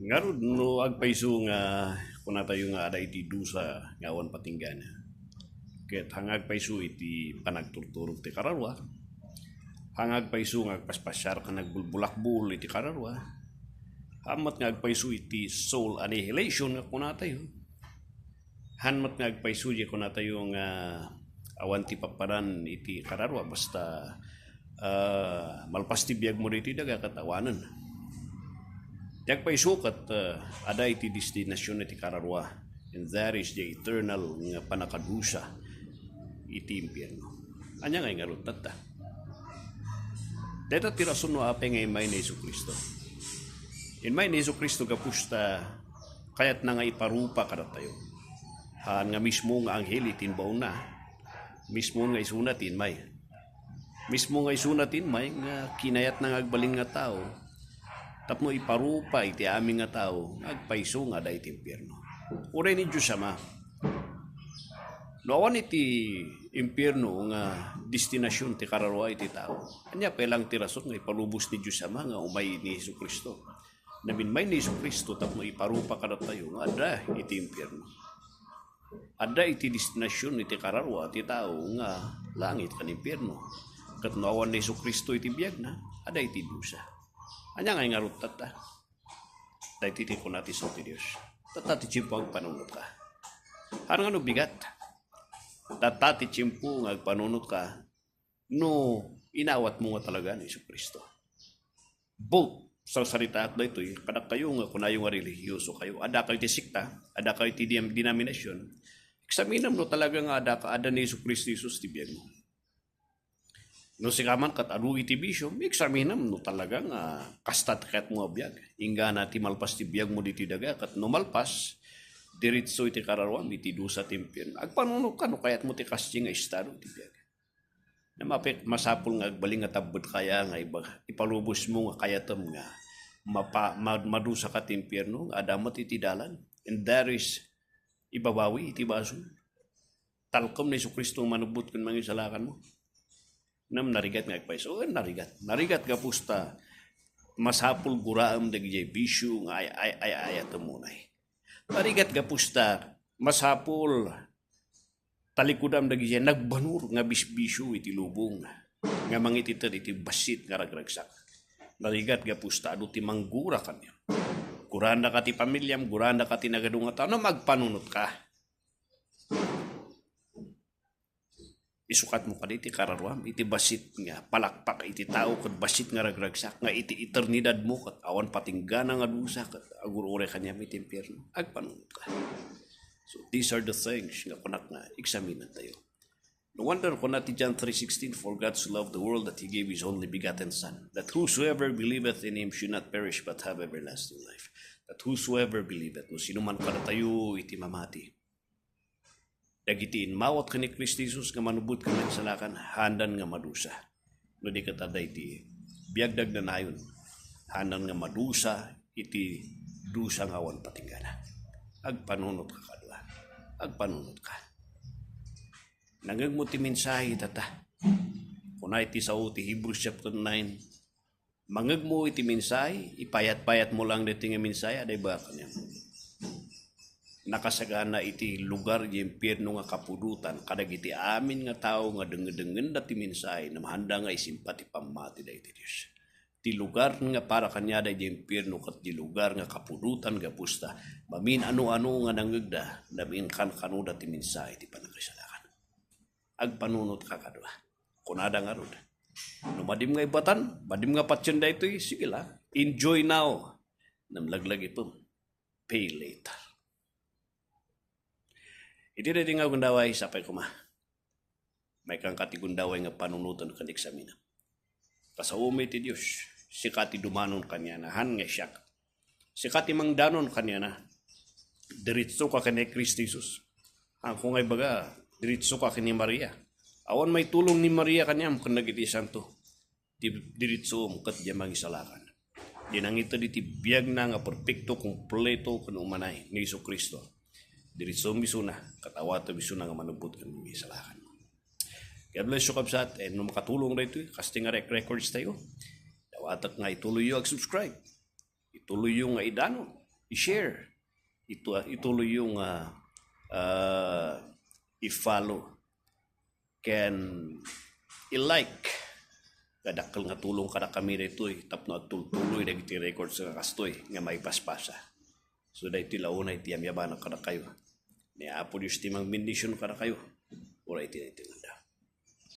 Ngarud no agpaiso nga kuna tayo nga ada iti dusa nga awan patinggana. Ket hangag paiso iti panagturturog ti kararwa. Hangag paiso nga agpaspasyar ka nagbulbulakbul iti kararwa. Hamat nga agpaiso iti soul annihilation nga kuna tayo. Hanmat nga agpaiso di kuna tayo nga awan ti paparan iti kararwa basta malpas ti biag mo iti daga katawanan. Yak pa isukat ada iti destinasyon iti kararwa, and that is the eternal nga panakadusa iti impyerno. Anya nga rutat ta. Deta ti rason no ape nga imay ni Jesu Kristo. Imay ni Jesu Kristo kapusta kayat na nga iparupa kada tayo. Han nga mismo nga anghel itinbaw na. Mismo nga isunatin may. Mismo nga isunatin may nga kinayat na nga agbaling nga tao. Tapno iparupa iti aming nga tao, agpaiso nga da iti impyerno. Uray ni Diyos Ama. Noawan iti impyerno nga destinasyon ti kararwa iti tao. Anya pelang ti rason nga ipalubos ni Diyos Ama nga umay ni Jesu Kristo. Naminmay ni Jesu Kristo tapno iparupa kada tayo nga ada iti impyerno. Ada iti destinasyon iti kararwa iti tao nga langit kan impyerno. Kat noawan ni Jesu Kristo iti biyag na, ada iti dusa. Anya nga ngarut tata. Dahil titi ko natin sa Diyos. Tata ti chimpo ang panunod ka. Ano nga no bigat? Tata ti chimpo ang panunod ka. No inawat mo nga talaga ni Jesu Kristo. Both sa salita at dito, kada kayo nga kunayo nga religyoso kayo. Ada kayo ti sikta. Ada kayo ti denominasyon. Eksaminam no talaga nga ada ni Jesu Kristo Jesus ti biyan mo. No sikaman kat adu iti bisyo, examinam no talaga nga kastat kat mo abiyag. Inga na ti malpas ti biyag mo diti daga kat no malpas diritso iti kararwam iti dusa timpyon. Agpanuno ka no kayat mo ti kasting nga estado ti biyag. Na mapit masapul nga agbaling nga tabot kaya nga ipalubos mo nga kayatam nga madusa ka timpyon nga adamot iti dalan. And there is ibabawi iti baso. Talkom ni Jesu Kristo manubot kun mangisalakan mo. Nam narigat nga agpaiso, narigat ka pusta masapul guraam dagiti bisyo nga ayat munay. Narigat ka pusta masapul talikudam dagiti nagbanur nga bisbisyo iti lubong nga mangitited iti basit nga ragragsak. Narigat ka pusta adu ti manggura kanya. Guranda ka ti pamilyam, guranda ka ti nagadungatan, no magpanunot ka. Isukat mo ka iti kararwam, iti basit nga palakpak iti tao kat basit nga ragragsak nga iti eternidad mo kat awan patinggana nga dusa kat agurure kanya iti impyerno. Agpanunod ka. So these are the things nga kunak nga examinan tayo. No wonder kung natin John 3:16, for God so loved the world that He gave His only begotten Son, that whosoever believeth in Him should not perish but have everlasting life. That whosoever believeth, no sino man kada tayo iti mamati. Dagitiin mawat ka ni Kristo Jesus nga manubot ka ng salakan, handan nga madusa. No di ka tada iti biyagdag na nayon, handan nga madusa, iti dusa nga awan patinggana. Agpanunod ka kadwa. Agpanunod ka. Nangag mo ti mensahe tata. Kuna iti sa ti Hebrews chapter 9, mangag mo iti mensahe, ipayat-payat mo lang dito nga mensahe, aday ba kanya? Nakasagana iti lugar di impyerno nga kapudutan kadag iti amin nga tao nga dengen dati mensahe na mahanda nga isimpati pamati da iti Diyos. Ti lugar nga para kanya da di impyerno kat di lugar nga kapudutan nga pusta mamin ano-ano nga nangagda namin kanuda ti mensahe ti panagkasalakan. Agpanunot ka kadwa. Kunada nga rod. No madim nga ibatan, madim nga patsyon da ito, sige la, enjoy now. Namlaglag ito, pay later. Iti na din nga gundaway, sapay kuma. May kang katigundaway nga panunutan kan eksamina. Kasawumay ti Diyos, si kati dumanon kanya na, han nga siyak. Si kati mangdanon kanya na, diritso ka kanya Kristo Jesus. Kung ay baga, diritso ka kanya Maria. Awan may tulong ni Maria kanya, kung nagiti santo. Diritso mo kat diya mangisalakan. Dinangito di ti biyag na nga perfecto, kompleto, kung umanay ni Iso Kristo. Diritso bisuna, katawato bisuna nga manubot kan mga salakan. God bless you kabsat, and no makatulong rito, casting records tayo. Dawatak nga ituloy yung subscribe. Ituloy yung nga idano. i-share. Ituloy yung i-follow. Can i-like. Kadakkel nga tulong kada kami dito tapno at tuloy na iti-record sa kastoy nga may paspasa. So dahil tilaunay tiyam yabanan kada kayo. Ni Apo Diyos timang bendisyon kada kayo. Ora iti